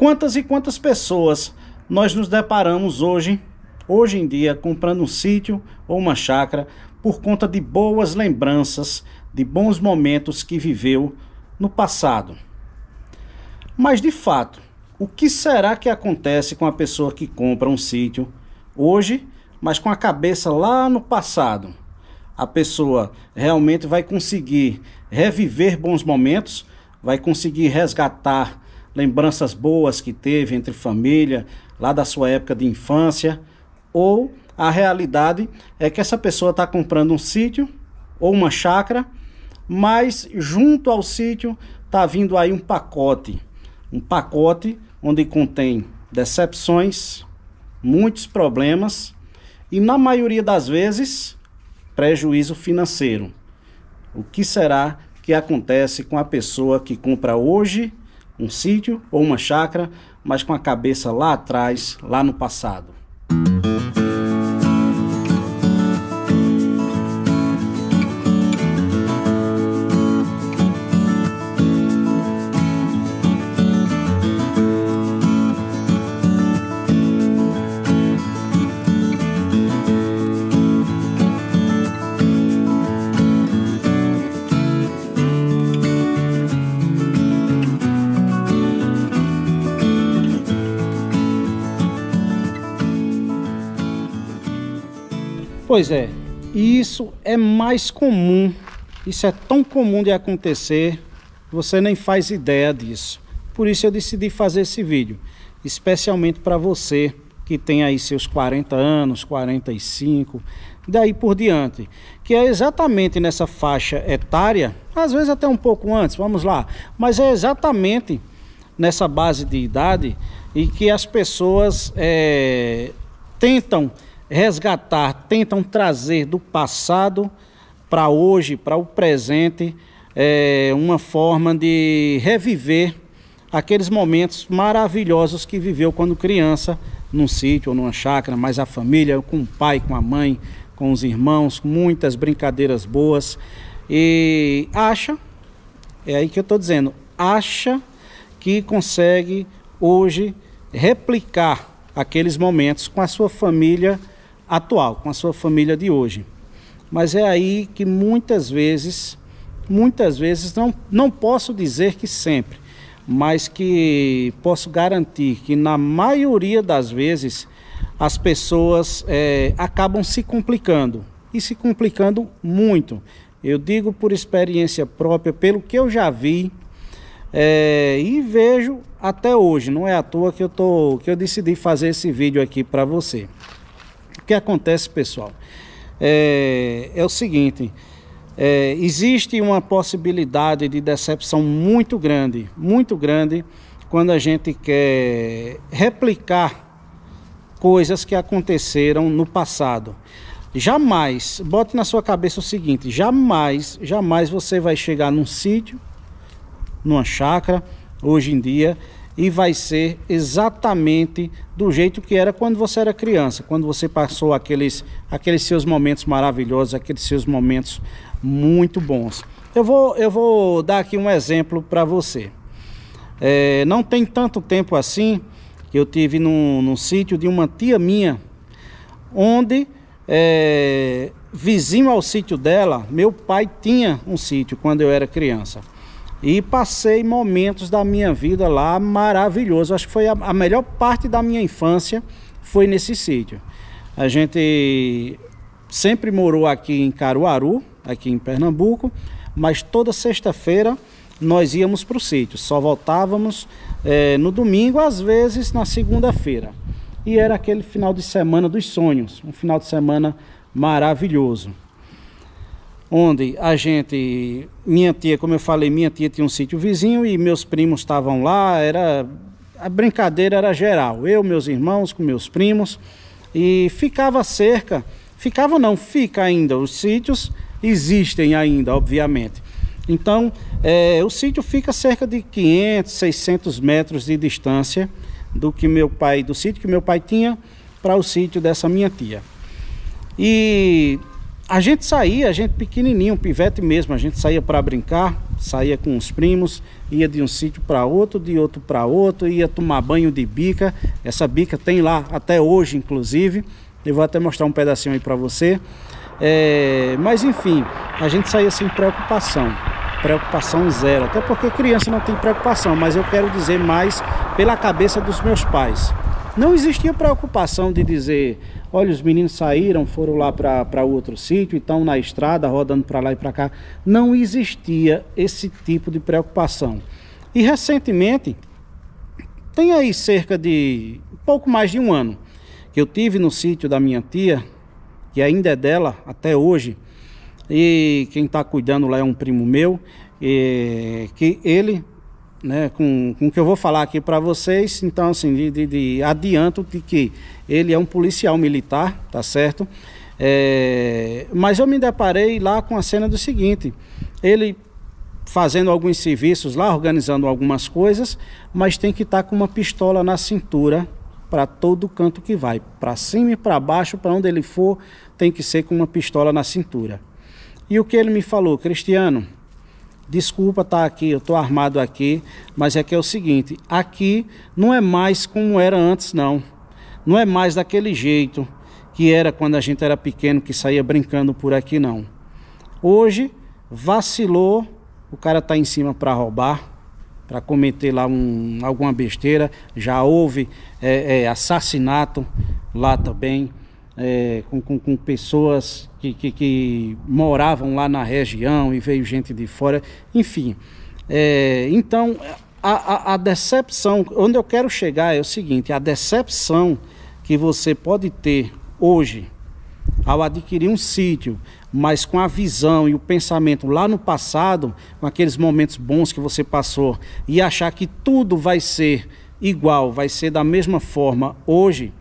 Quantas e quantas pessoas nós nos deparamos hoje em dia, comprando um sítio ou uma chácara por conta de boas lembranças, de bons momentos que viveu no passado. Mas de fato, o que será que acontece com a pessoa que compra um sítio hoje, mas com a cabeça lá no passado? A pessoa realmente vai conseguir reviver bons momentos, vai conseguir resgatar lembranças boas que teve entre família, lá da sua época de infância, ou a realidade é que essa pessoa está comprando um sítio ou uma chácara, mas junto ao sítio está vindo aí um pacote onde contém decepções, muitos problemas e, na maioria das vezes, prejuízo financeiro. O que será que acontece com a pessoa que compra hoje um sítio ou uma chácara, mas com a cabeça lá atrás, lá no passado? Pois é, isso é mais comum, isso é tão comum de acontecer, você nem faz ideia disso. Por isso eu decidi fazer esse vídeo, especialmente para você que tem aí seus 40 anos, 45, daí por diante, que é exatamente nessa faixa etária, às vezes até um pouco antes, vamos lá, mas é exatamente nessa base de idade e que as pessoas tentam resgatar, tentam trazer do passado para hoje, para o presente, uma forma de reviver aqueles momentos maravilhosos que viveu quando criança, num sítio ou numa chácara, mas a família, com o pai, com a mãe, com os irmãos, muitas brincadeiras boas, e acha, é aí que eu estou dizendo, acha que consegue hoje replicar aqueles momentos com a sua família atual, com a sua família de hoje. Mas é aí que muitas vezes, não posso dizer que sempre, mas que posso garantir que na maioria das vezes as pessoas acabam se complicando, e se complicando muito. Eu digo por experiência própria, pelo que eu já vi e vejo até hoje. Não é à toa que eu decidi fazer esse vídeo aqui para você. O que acontece, pessoal, é o seguinte, existe uma possibilidade de decepção muito grande quando a gente quer replicar coisas que aconteceram no passado. Jamais, bote na sua cabeça o seguinte, jamais você vai chegar num sítio, numa chácara, hoje em dia, e vai ser exatamente do jeito que era quando você era criança, quando você passou aqueles seus momentos maravilhosos, aqueles seus momentos muito bons. Eu vou dar aqui um exemplo para você. Não tem tanto tempo assim que eu tive num sítio de uma tia minha, onde vizinho ao sítio dela, meu pai tinha um sítio quando eu era criança. E passei momentos da minha vida lá maravilhosos. Acho que foi a melhor parte da minha infância, foi nesse sítio. A gente sempre morou aqui em Caruaru, aqui em Pernambuco, mas toda sexta-feira nós íamos para o sítio. Só voltávamos no domingo, às vezes na segunda-feira. E era aquele final de semana dos sonhos, um final de semana maravilhoso, onde minha tia, como eu falei, minha tia tinha um sítio vizinho e meus primos estavam lá, a brincadeira era geral, eu, meus irmãos, com meus primos, e fica ainda, os sítios existem ainda, obviamente. Então, o sítio fica cerca de 500, 600 metros de distância do sítio que meu pai tinha para o sítio dessa minha tia. E A gente saía, a gente pequenininho, pivete mesmo, a gente saía para brincar, saía com os primos, ia de um sítio para outro, de outro para outro, ia tomar banho de bica. Essa bica tem lá até hoje, inclusive. Eu vou até mostrar um pedacinho aí para você. Mas enfim, a gente saía sem preocupação zero, até porque criança não tem preocupação, mas eu quero dizer mais pela cabeça dos meus pais. Não existia preocupação de dizer, olha, os meninos saíram, foram lá para outro sítio, estão na estrada, rodando para lá e para cá. Não existia esse tipo de preocupação. E recentemente, tem aí cerca de pouco mais de um ano, que eu tive no sítio da minha tia, que ainda é dela até hoje, e quem está cuidando lá é um primo meu, que ele, né, com o que eu vou falar aqui para vocês, então assim, de adianto de que ele é um policial militar, tá certo? Mas eu me deparei lá com a cena do seguinte, ele fazendo alguns serviços lá, organizando algumas coisas, mas tem que estar com uma pistola na cintura para todo canto que vai, para cima e para baixo, para onde ele for, tem que ser com uma pistola na cintura. E o que ele me falou, Cristiano, desculpa estar aqui, eu estou armado aqui, mas é que é o seguinte, aqui não é mais como era antes não, não é mais daquele jeito que era quando a gente era pequeno, que saía brincando por aqui não. Hoje, vacilou, o cara está em cima para roubar, para cometer lá alguma besteira, já houve assassinato lá também, com pessoas que moravam lá na região e veio gente de fora, enfim. Então, a decepção, onde eu quero chegar é o seguinte, a decepção que você pode ter hoje, ao adquirir um sítio, mas com a visão e o pensamento lá no passado, com aqueles momentos bons que você passou, e achar que tudo vai ser igual, vai ser da mesma forma hoje,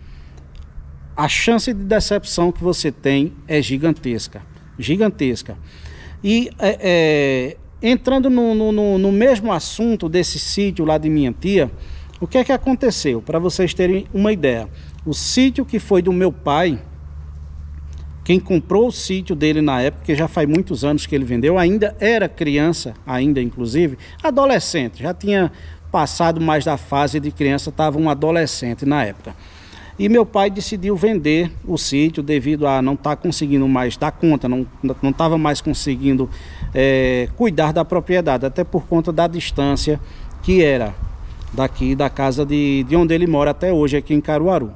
a chance de decepção que você tem é gigantesca, gigantesca. E entrando no mesmo assunto desse sítio lá de minha tia, o que é que aconteceu? Para vocês terem uma ideia, o sítio que foi do meu pai, quem comprou o sítio dele na época, que já faz muitos anos que ele vendeu, ainda era criança, ainda inclusive, adolescente, já tinha passado mais da fase de criança, estava um adolescente na época. E meu pai decidiu vender o sítio devido a não estar conseguindo mais dar conta, não estava mais conseguindo cuidar da propriedade, até por conta da distância que era daqui da casa de onde ele mora até hoje, aqui em Caruaru.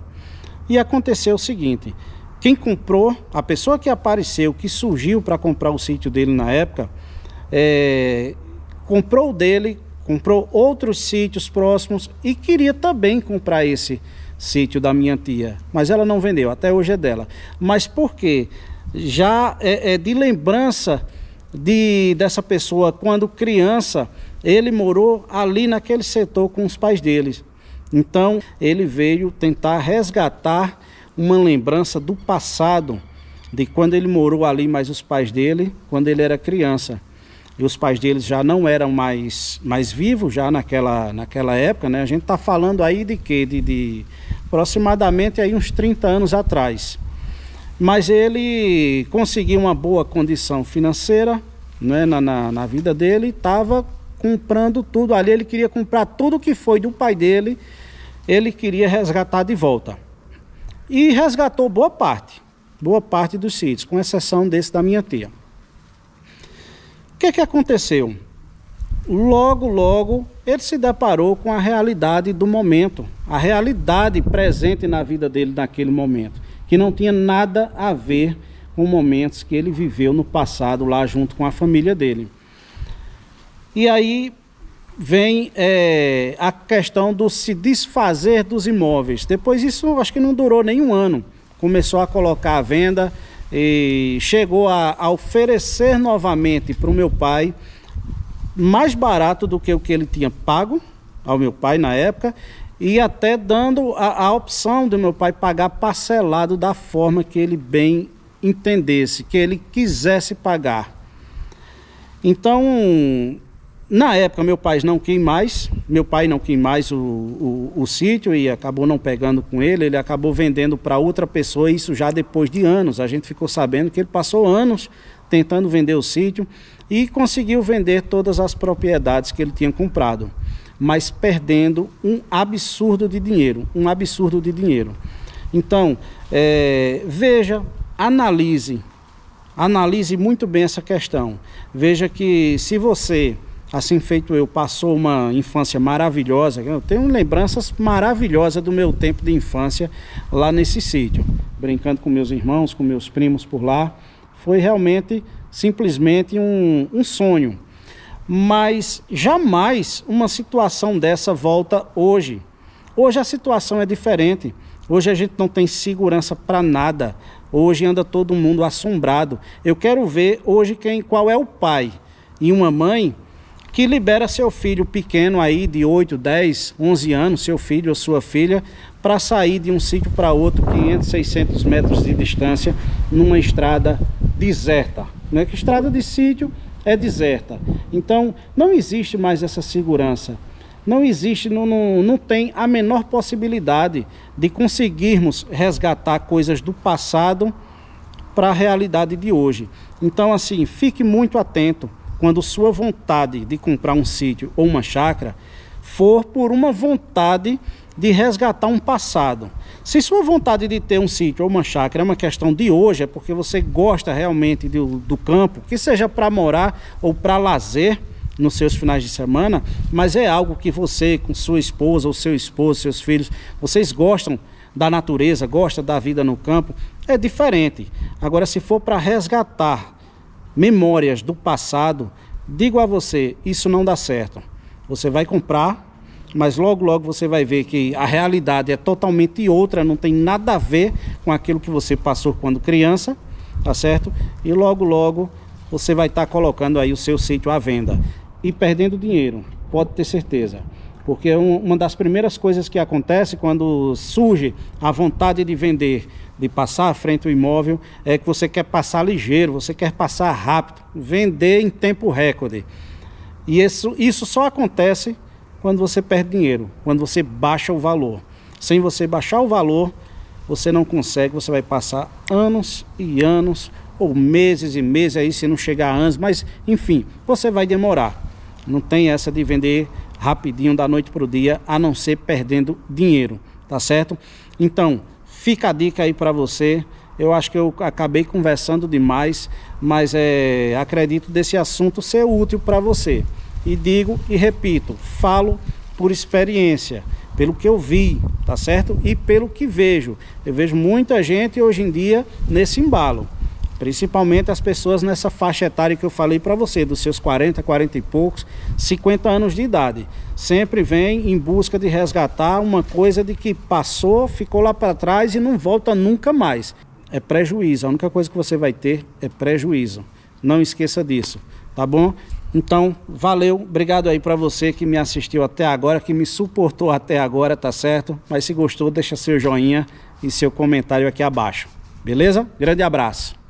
E aconteceu o seguinte, quem comprou, a pessoa que apareceu, que surgiu para comprar o sítio dele na época, comprou o dele, comprou outros sítios próximos e queria também comprar esse sítio da minha tia, mas ela não vendeu, até hoje é dela. Mas por quê? Já de lembrança dessa pessoa, quando criança, ele morou ali naquele setor com os pais dele. Então ele veio tentar resgatar uma lembrança do passado, de quando ele morou ali, mais os pais dele, quando ele era criança. E os pais deles já não eram mais vivos, já naquela época, né? A gente está falando aí de quê? De aproximadamente aí uns 30 anos atrás. Mas ele conseguiu uma boa condição financeira, né, na vida dele, estava comprando tudo ali, ele queria comprar tudo que foi do pai dele, ele queria resgatar de volta. E resgatou boa parte dos sítios, com exceção desse da minha tia. O que aconteceu? Logo ele se deparou com a realidade do momento, a realidade presente na vida dele naquele momento, que não tinha nada a ver com momentos que ele viveu no passado lá junto com a família dele. E aí vem a questão do se desfazer dos imóveis. Depois isso acho que não durou nem um ano. Começou a colocar à venda e chegou a oferecer novamente para o meu pai mais barato do que o que ele tinha pago ao meu pai na época, e até dando a opção do meu pai pagar parcelado da forma que ele bem entendesse, que ele quisesse pagar. Então Na época meu pai não quis mais o sítio e acabou não pegando com ele acabou vendendo para outra pessoa, isso já depois de anos. A gente ficou sabendo que ele passou anos tentando vender o sítio e conseguiu vender todas as propriedades que ele tinha comprado, mas perdendo um absurdo de dinheiro, Então, veja, analise muito bem essa questão. Veja que se você, assim feito eu, passou uma infância maravilhosa, eu tenho lembranças maravilhosas do meu tempo de infância lá nesse sítio, brincando com meus irmãos, com meus primos por lá. Foi realmente, simplesmente um sonho. Mas jamais uma situação dessa volta hoje. Hoje a situação é diferente. Hoje a gente não tem segurança para nada. Hoje anda todo mundo assombrado. Eu quero ver hoje qual é o pai e uma mãe que libera seu filho pequeno aí de 8, 10, 11 anos, seu filho ou sua filha, para sair de um sítio para outro, 500, 600 metros de distância, numa estrada deserta. Né? Que estrada de sítio é deserta. Então, não existe mais essa segurança. Não existe, não tem a menor possibilidade de conseguirmos resgatar coisas do passado para a realidade de hoje. Então, assim, fique muito atento quando sua vontade de comprar um sítio ou uma chácara for por uma vontade de resgatar um passado. Se sua vontade de ter um sítio ou uma chácara é uma questão de hoje, é porque você gosta realmente do campo, que seja para morar ou para lazer nos seus finais de semana, mas é algo que você, com sua esposa ou seu esposo, seus filhos, vocês gostam da natureza, gostam da vida no campo, é diferente. Agora, se for para resgatar memórias do passado, digo a você, isso não dá certo. Você vai comprar, mas logo você vai ver que a realidade é totalmente outra, não tem nada a ver com aquilo que você passou quando criança, tá certo? E logo você vai estar colocando aí o seu sítio à venda e perdendo dinheiro, pode ter certeza. Porque uma das primeiras coisas que acontece quando surge a vontade de vender, de passar à frente o imóvel, é que você quer passar ligeiro, você quer passar rápido, vender em tempo recorde. E isso só acontece quando você perde dinheiro, quando você baixa o valor. Sem você baixar o valor, você não consegue, você vai passar anos e anos, ou meses e meses, aí se não chegar a anos, mas enfim, você vai demorar. Não tem essa de vender rapidinho da noite para o dia, a não ser perdendo dinheiro, tá certo? Então, fica a dica aí para você. Eu acho que eu acabei conversando demais, mas acredito desse assunto ser útil para você. E digo e repito, falo por experiência, pelo que eu vi, tá certo? E pelo que vejo. Eu vejo muita gente hoje em dia nesse embalo. Principalmente as pessoas nessa faixa etária que eu falei para você, dos seus 40, 40 e poucos, 50 anos de idade. Sempre vem em busca de resgatar uma coisa de que passou, ficou lá para trás e não volta nunca mais. É prejuízo, a única coisa que você vai ter é prejuízo. Não esqueça disso, tá bom? Então, valeu, obrigado aí para você que me assistiu até agora, que me suportou até agora, tá certo? Mas se gostou, deixa seu joinha e seu comentário aqui abaixo, beleza? Grande abraço.